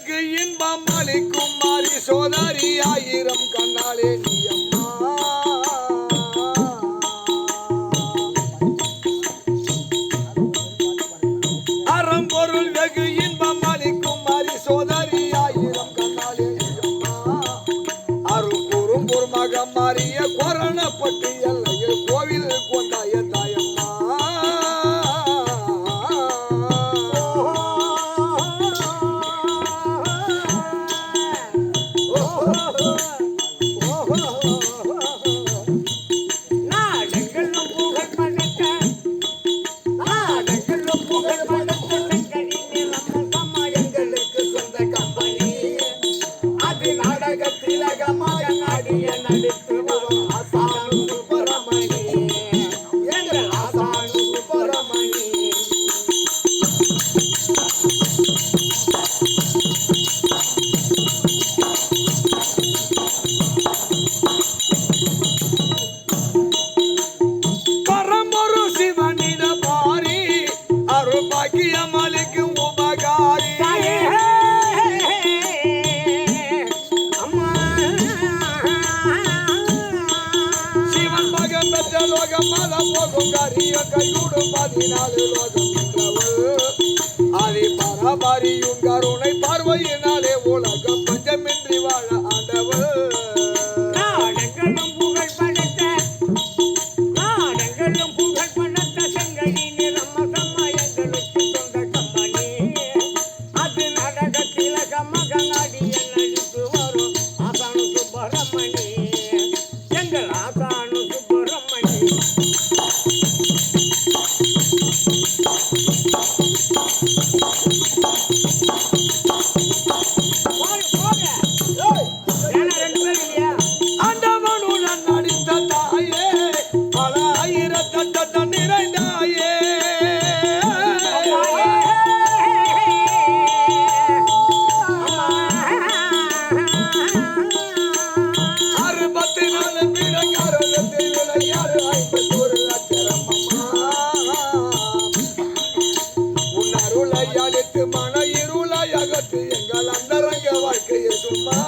வெகு இன்பம் அளிக்கும் மாறி சோதரி ஆயிரம் கண்ணாலே நீ அம்மா அறம்பொருள் வெகு இன்பம் அளிக்கும் மாறி சோதரி ஆயிரம் கண்ணாலே நீ அம்மா அருள் கூறும் குருமகம் மாறிய கொரணப்பட்டு எல்லையில் கோவில் கொண்டாய தாயம்மா பரபரியும் கருணை பார்வையினாலே உலகம் பஞ்சமின்றி வாழ ஆண்டவர் மன இருளாய் அகற்று எங்கள் அந்தரங்க வாழ்க்கையை சும்மா